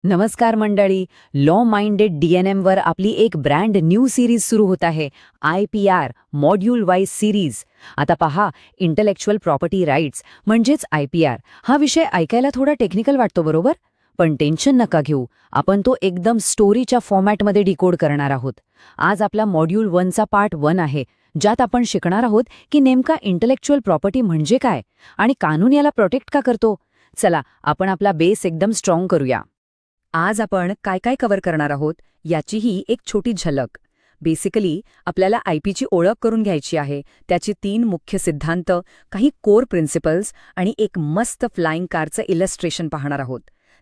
नमस्कार मंडळी. Law minded DNM वर आपली एक ब्रँड न्यू सिरीज सुरू होत आहे. IPR module wise series. आता पहा, इंटेलेक्च्युअल प्रॉपर्टी राईट्स म्हणजेच IPR हा विषय ऐकायला थोडा टेक्निकल वाटतो, बरोबर? पण टेन्शन नका घेऊ, आपण तो एकदम स्टोरीच्या फॉर्मॅटमध्ये डिकोड करणार आहोत. आज आपला मॉड्यूल 1चा पार्ट 1 आहे, ज्यात आपण शिकणार आहोत की नेमका इंटेलेक्च्युअल प्रॉपर्टी म्हणजे काय आणि कानून याला प्रोटेक्ट का करतो. चला, आपण आपला बेस एकदम स्ट्रॉंग करूया. आज आपण काय काय कव्हर करणार आहोत याचीही एक छोटी झलक. बेसिकली आपल्याला आयपीची ओळख करून घ्यायची आहे, त्याची 3 मुख्य सिद्धांत, काही कोर प्रिन्सिपल्स आणि एक मस्त फ्लाइंग कारचं इलस्ट्रेशन पाहणार आहोत.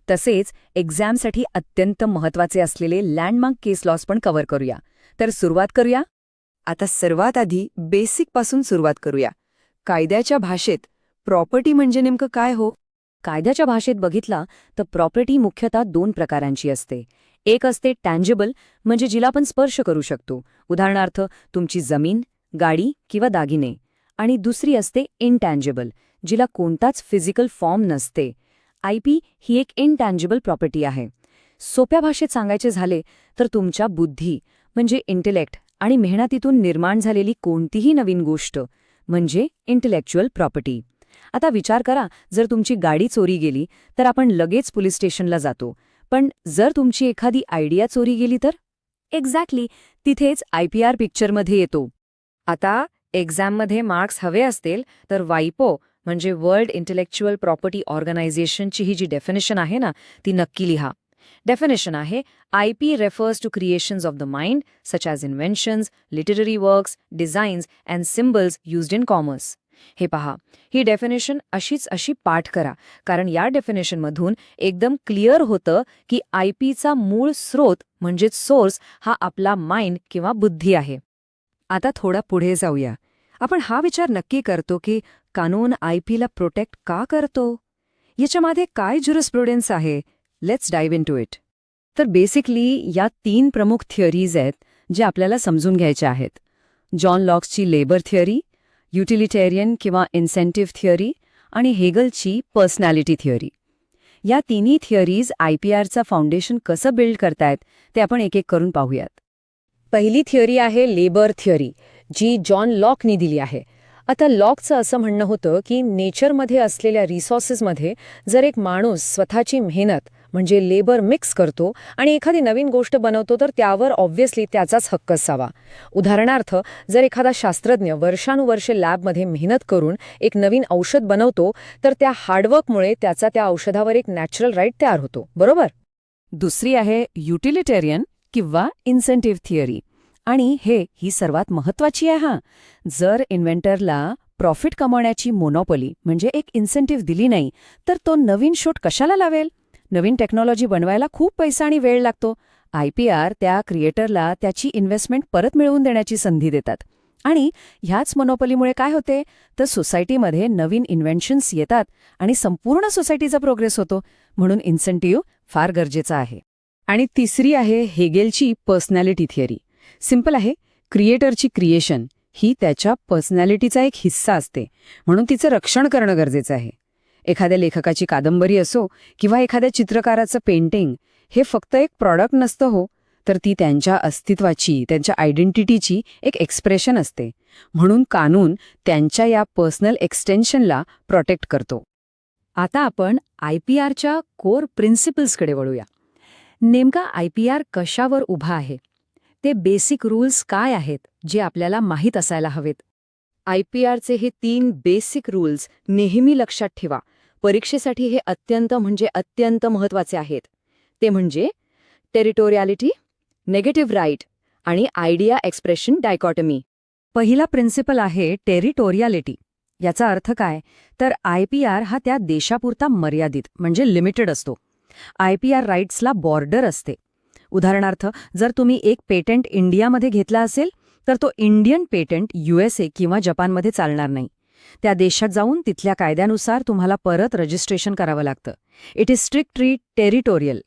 तसेच एक्झामसाठी अत्यंत महत्त्वाचे असलेले लँडमार्क केस लॉस पण कव्हर करूया. तर सुरुवात करूया. आता सर्वात आधी बेसिकपासून सुरुवात करूया. कायद्याच्या भाषेत प्रॉपर्टी म्हणजे नेमकं काय हो? कायद्याच्या भाषेत बघितला तर प्रॉपर्टी मुख्यतः 2 प्रकारांची असते. एक असते टँजिबल, म्हणजे जिला आपण स्पर्श करू शकतो, उदाहरणार्थ तुमची जमीन, गाडी किंवा दागिने. आणि दुसरी असते इनटँजिबल, जिला कोणताच फिजिकल फॉर्म नसते. IP ही एक इनटँजिबल प्रॉपर्टी आहे. सोप्या भाषेत सांगायचे झाले तर तुमच्या बुद्धी म्हणजे इंटेलेक्ट आणि मेहनतीतून निर्माण झालेली कोणतीही नवीन गोष्ट म्हणजे इंटेलेक्च्युअल प्रॉपर्टी. आता विचार करा, जर तुमची गाडी चोरी गेली तर आपण लगेच पोलीस स्टेशनला जातो, पण जर तुमची एखादी आयडिया चोरी गेली तर? एक्झॅक्टली, तिथेच IPR पिक्चरमध्ये येतो. आता एक्झाममध्ये मार्क्स हवे असतील तर वायपो म्हणजे वर्ल्ड इंटेलेक्च्युअल प्रॉपर्टी ऑर्गनायझेशनची ही जी डेफिनेशन आहे ना, ती नक्की लिहा. डेफिनेशन आहे, IP refers to creations of the mind, such as inventions, literary works, designs and symbols used in commerce. हे पहा, ही डेफिनेशन अशी पाठ करा, कारण या डेफिनेशनमधून एकदम क्लिअर होतं की IPचा मूळ स्रोत म्हणजेच सोर्स हा आपला माइंड किंवा बुद्धी आहे. आता थोडा पुढे जाऊया. आपण हा विचार नक्की करतो की कानून IPला प्रोटेक्ट का करतो? याच्यामध्ये काय ज्युरिस्प्रुडन्स आहे? Let's डाईव्ह into it. तर बेसिकली या 3 प्रमुख थिअरीज आहेत जे आपल्याला समजून घ्यायच्या आहेत. जॉन लॉक्सची लेबर थिअरी, युटिलिटेरियन किंवा इन्सेंटिव्ह थिअरी आणि हेगलची पर्सनॅलिटी थिअरी. या तिन्ही थिअरीज IPRचा फाउंडेशन कसं बिल्ड करतायत ते आपण एक एक करून पाहूयात. पहिली थिअरी आहे लेबर थिअरी, जी जॉन लॉकनी दिली आहे. आता लॉकचं असं म्हणणं होतं की नेचरमध्ये असलेल्या रिसोर्सेसमध्ये जर एक माणूस स्वतःची मेहनत म्हणजे लेबर मिक्स करतो आणि एखादी नवीन गोष्ट बनवतो तर त्यावर ऑब्व्हियसली त्याचाच हक्क असावा. उदाहरणार्थ, जर एखादा शास्त्रज्ञ वर्षानुवर्षे लॅबमध्ये मेहनत करून एक नवीन औषध बनवतो तर त्या हार्डवर्कमुळे त्याचा त्या औषधावर एक नॅचरल राईट तयार होतो, बरोबर? दुसरी आहे युटिलिटेरियन किंवा इन्सेंटिव्ह थिअरी, आणि ही सर्वात महत्त्वाची आहे. जर इन्व्हेंटरला प्रॉफिट कमवण्याची मोनोपॉली म्हणजे एक इन्सेंटिव्ह दिली नाही तर तो नवीन शोध कशाला लावेल? नवीन टेक्नॉलॉजी बनवायला खूप पैसा आणि वेळ लागतो. IPR त्या क्रिएटरला त्याची इन्व्हेस्टमेंट परत मिळवून देण्याची संधी देतात. आणि ह्याच मोनोपॉलीमुळे काय होते तर सोसायटीमध्ये नवीन इन्व्हेन्शन्स येतात आणि संपूर्ण सोसायटीचा प्रोग्रेस होतो. म्हणून इन्सेंटिव्ह फार गरजेचा आहे. आणि तिसरी आहे हेगेलची पर्सनॅलिटी थिअरी. सिंपल आहे, क्रिएटरची क्रिएशन ही त्याच्या पर्सनॅलिटीचा एक हिस्सा असते, म्हणून तिचं रक्षण करणं गरजेचं आहे. एखाद्या लेखकाची कादंबरी असो किंवा एखाद्या चित्रकाराचं पेंटिंग, हे फक्त एक प्रॉडक्ट नसतं हो, तर ती त्यांच्या अस्तित्वाची, त्यांच्या आयडेंटिटीची एक एक्सप्रेशन असते. म्हणून कानून त्यांच्या या पर्सनल एक्सटेन्शनला प्रोटेक्ट करतो. आता आपण IPRच्या कोर प्रिन्सिपल्सकडे वळूया. नेमका IPR कशावर उभा आहे? ते बेसिक रूल्स काय आहेत जे आपल्याला माहीत असायला हवेत? IPRचे हे 3 बेसिक रूल्स नेहमी लक्षात ठेवा. परीक्षेसाठी हे अत्यंत महत्त्वाचे आहेत. ते म्हणजे टेरिटोरियालिटी, नेगेटिव्ह राईट आणि आयडिया एक्सप्रेशन डायकॉटमी. पहिला प्रिन्सिपल आहे टेरिटोरियालिटी. याचा अर्थ काय तर IPR हा त्या देशापुरता मर्यादित म्हणजे लिमिटेड असतो. IPR राईट्सला बॉर्डर असते. उदाहरणार्थ, जर तुम्ही एक पेटंट इंडियामध्ये घेतला असेल तर तो इंडियन पेटंट USA किंवा जपानमध्ये चालणार नाही. त्या देशात जाऊन तिथल्या कायद्यानुसार तुम्हाला परत रजिस्ट्रेशन करावं लागतं. It is strictly territorial.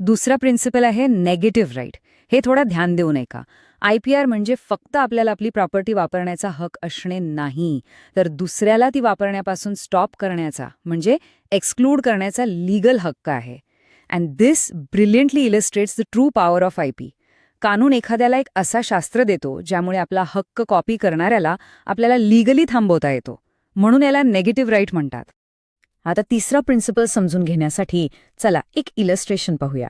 दुसरा प्रिन्सिपल आहे नेगेटिव्ह राईट. हे थोडा ध्यान देऊ नये का? IPR म्हणजे फक्त आपल्याला आपली प्रॉपर्टी वापरण्याचा हक असणे नाही, तर दुसऱ्याला ती वापरण्यापासून स्टॉप करण्याचा म्हणजे एक्सक्लूड करण्याचा लीगल हक्क आहे. And this brilliantly illustrates the true power of IP. कानून एखाद्याला एक असा शास्त्र देतो ज्यामुळे आपला हक्क कॉपी करणाऱ्याला आपल्याला लीगली थांबवता येतो. म्हणून याला नेगेटिव्ह राईट म्हणतात. आता तिसरा प्रिन्सिपल समजून घेण्यासाठी चला एक इलस्ट्रेशन पाहूया.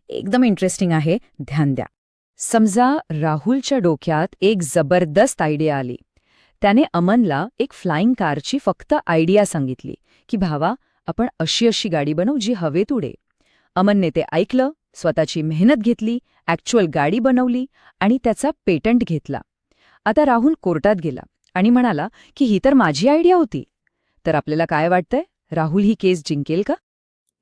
एकदम इंटरेस्टिंग आहे, ध्यान द्या. समजा राहुलच्या डोक्यात एक जबरदस्त आयडिया आली. त्याने अमनला एक फ्लाइंग कारची फक्त आयडिया सांगितली की भावा, आपण अशी गाडी बनवू जी हवेत उडे. अमनने ते ऐकलं, स्वतःची मेहनत घेतली, ॲक्च्युअल गाडी बनवली आणि त्याचा पेटंट घेतला. आता राहुल कोर्टात गेला आणि म्हणाला की ही तर माझी आयडिया होती. तर आपल्याला काय वाटतंय, राहुल ही केस जिंकेल का?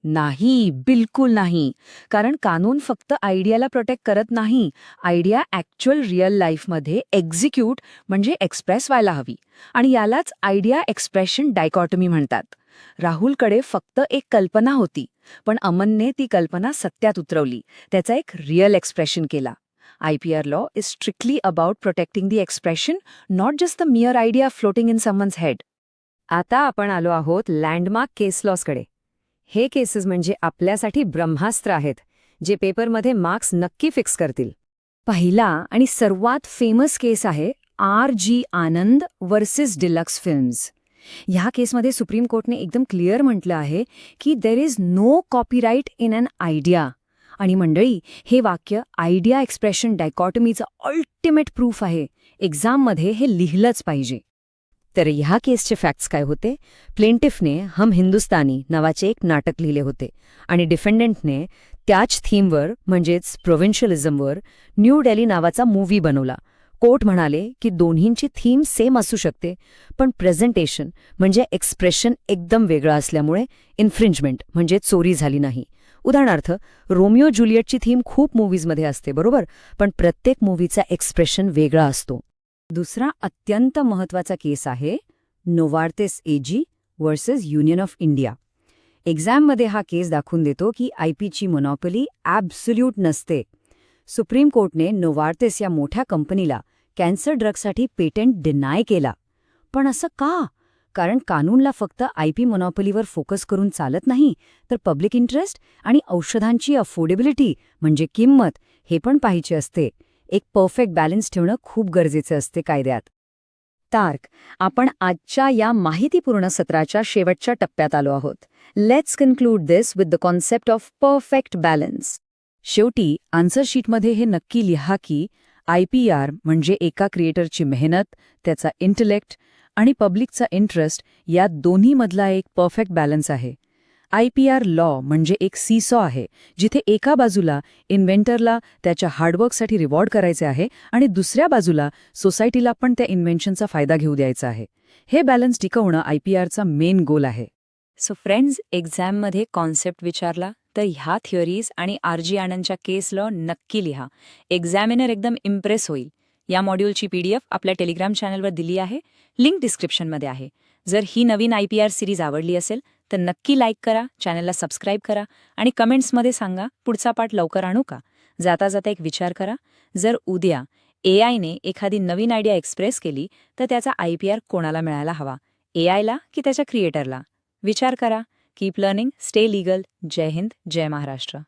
नाही, बिलकुल नाही. कारण कानून फक्त आयडियाला प्रोटेक्ट करत नाही. आयडिया ॲक्च्युअल रिअल लाईफमध्ये एक्झिक्यूट म्हणजे एक्सप्रेस व्हायला हवी. आणि यालाच आयडिया एक्सप्रेशन डायकॉटमी म्हणतात. राहुलकडे फक्त एक कल्पना होती, पण अमनने ती कल्पना सत्यात उतरवली, त्याचा एक रिअल एक्सप्रेशन केला. IPR law is strictly about protecting the expression, not just the मिअर idea floating in someone's head. आता आपण आलो आहोत लँडमार्क केस लॉजकडे. हे केसेस म्हणजे आपल्यासाठी ब्रह्मास्त्र आहेत, जे पेपरमध्ये मार्क्स नक्की फिक्स करतील. पहिला आणि सर्वात फेमस केस आहे RG Anand versus deluxe films. ह्या केसमध्ये सुप्रीम कोर्टने एकदम क्लिअर म्हटलं आहे की there is no copyright in an idea. आणि मंडळी, हे वाक्य आयडिया एक्सप्रेशन डायकॉटमीचं अल्टिमेट प्रूफ आहे. एक्झाममध्ये हे लिहिलंच पाहिजे. तर ह्या केसचे फॅक्ट्स काय होते? प्लेंटिफने हम हिंदुस्तानी नावाचे एक नाटक लिहिले होते आणि डिफेंडंटने त्याच थीमवर म्हणजेच प्रोव्हिन्शियलिझमवर न्यू डेली नावाचा मूव्ही बनवला. कोर्ट म्हणाले की दोन्हींची थीम सेम असू शकते, पण प्रेझेंटेशन म्हणजे एक्सप्रेशन एकदम वेगळा असल्यामुळे इन्फ्रिंजमेंट म्हणजे चोरी झाली नाही. उदाहरणार्थ, रोमिओ ज्युलियटची थीम खूप मूव्हीजमध्ये असते, बरोबर, पण प्रत्येक मूव्हीचा एक्सप्रेशन वेगळा असतो. दुसरा अत्यंत महत्त्वाचा केस आहे नोवार्तेस AG versus union of India. एक्झाममध्ये हा केस दाखवून देतो की IPची मोनोपॉली ॲब्सोल्यूट नसते. सुप्रीम कोर्टने नोवार्तेस या मोठ्या कंपनीला कॅन्सर ड्रगसाठी पेटंट डिनाय केला. पण असं का? कारण कानूनला फक्त IP मोनोपॉलीवर फोकस करून चालत नाही, तर पब्लिक इंटरेस्ट आणि औषधांची अफोर्डेबिलिटी म्हणजे किंमत हे पण पाहिजे असते. एक परफेक्ट बॅलन्स ठेवणं खूप गरजेचं असते कायद्यात. तार्क, आपण आजच्या या माहितीपूर्ण सत्राच्या शेवटच्या टप्प्यात आलो आहोत. Let's conclude this with the concept of perfect balance. शेवटी आन्सर शीटमध्ये हे नक्की लिहा की IPR म्हणजे एका क्रिएटरची मेहनत, त्याचा इंटेलेक्ट आणि पब्लिकचा इंटरेस्ट या दोन्हीमधला एक परफेक्ट बॅलन्स आहे. IPR लॉ म्हणजे एक सीसॉ आहे, जिथे एका बाजूला इन्व्हेंटरला त्याच्या हार्डवर्कसाठी रिवॉर्ड करायचे आहे आणि दुसऱ्या बाजूला सोसायटीला पण त्या इन्व्हेन्शनचा फायदा घेऊ द्यायचा आहे. हे बॅलन्स टिकवणं IPRचा मेन गोल आहे. सो फ्रेंड्स, एक्झाममध्ये कॉन्सेप्ट विचारला तर ह्या थिअरीज आणि RG आनंदच्या केस लॉ नक्की लिहा. एक्झामिनर एकदम इम्प्रेस होईल. या मॉड्यूलची PDF आपल्या टेलिग्राम चॅनलवर दिली आहे, लिंक डिस्क्रिप्शनमध्ये आहे. जर ही नवीन IPR सिरीज आवडली असेल तर नक्की लाईक करा, चॅनलला सबस्क्राईब करा आणि कमेंट्समध्ये सांगा पुढचा पार्ट लवकर आणू का. जाता जाता एक विचार करा, जर उद्या AIने एखादी नवीन आयडिया एक्सप्रेस केली तर त्याचा IPR कोणाला मिळायला हवा, AIला की त्याच्या क्रिएटरला? विचार करा. Keep learning, stay legal. जय हिंद, जय महाराष्ट्र.